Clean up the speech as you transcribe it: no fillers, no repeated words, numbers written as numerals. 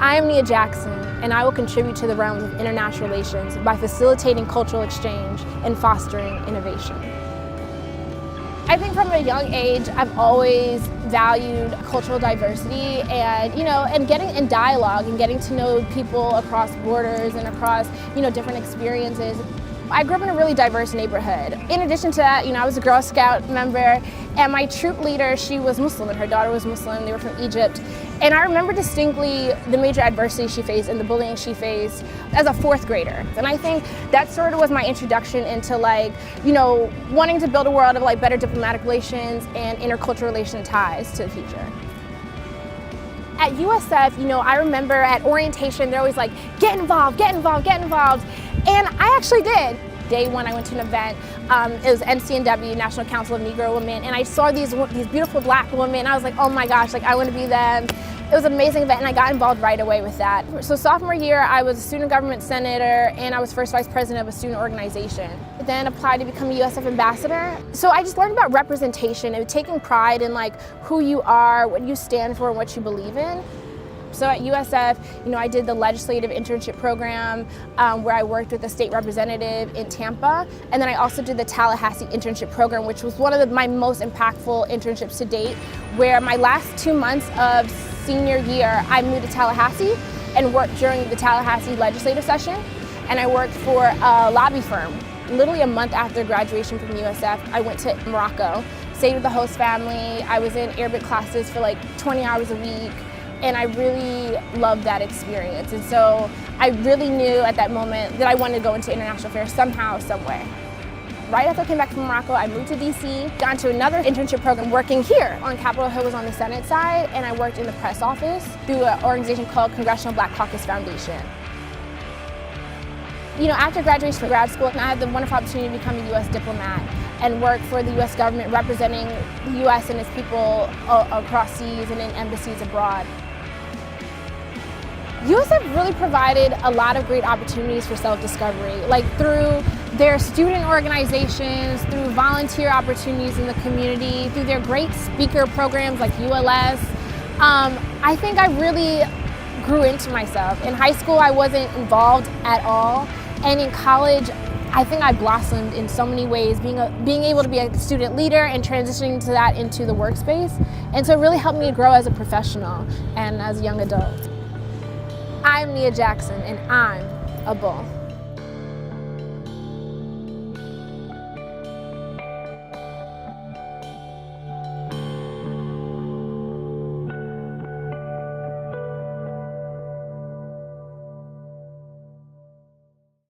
I am Nia Jackson, and I will contribute to the realms of international relations by facilitating cultural exchange and fostering innovation. I think from a young age, I've always valued cultural diversity and getting in dialogue and getting to know people across borders and across, different experiences. I grew up in a really diverse neighborhood. In addition to that, I was a Girl Scout member, and my troop leader, she was Muslim and her daughter was Muslim. They were from Egypt. And I remember distinctly the major adversity she faced and the bullying she faced as a fourth grader. And I think that sort of was my introduction into wanting to build a world of better diplomatic relations and intercultural relation ties to the future. At USF, I remember at orientation, they're always like, get involved, get involved, get involved. And I actually did. Day one, I went to an event. It was NCNW, National Council of Negro Women, and I saw these beautiful black women. I was like, oh my gosh, I want to be them. It was an amazing event, and I got involved right away with that. So sophomore year, I was a student government senator, and I was first vice president of a student organization. Then applied to become a USF ambassador. So I just learned about representation and taking pride in who you are, what you stand for, and what you believe in. So at USF, I did the legislative internship program where I worked with a state representative in Tampa. And then I also did the Tallahassee internship program, which was one of my most impactful internships to date, where my last 2 months of senior year, I moved to Tallahassee and worked during the Tallahassee legislative session. And I worked for a lobby firm. Literally a month after graduation from USF, I went to Morocco, stayed with the host family. I was in Arabic classes for 20 hours a week. And I really loved that experience. And so I really knew at that moment that I wanted to go into international affairs somehow, some way. Right after I came back from Morocco, I moved to DC, got into another internship program working here on Capitol Hill, was on the Senate side, and I worked in the press office through an organization called Congressional Black Caucus Foundation. After graduation from grad school, I had the wonderful opportunity to become a U.S. diplomat and work for the U.S. government representing the U.S. and its people across seas and in embassies abroad. USF really provided a lot of great opportunities for self-discovery, through their student organizations, through volunteer opportunities in the community, through their great speaker programs like ULS. I think I really grew into myself. In high school, I wasn't involved at all, and in college, I think I blossomed in so many ways, being able to be a student leader and transitioning to that into the workspace. And so it really helped me grow as a professional and as a young adult. I'm Nia Jackson, and I'm a bull.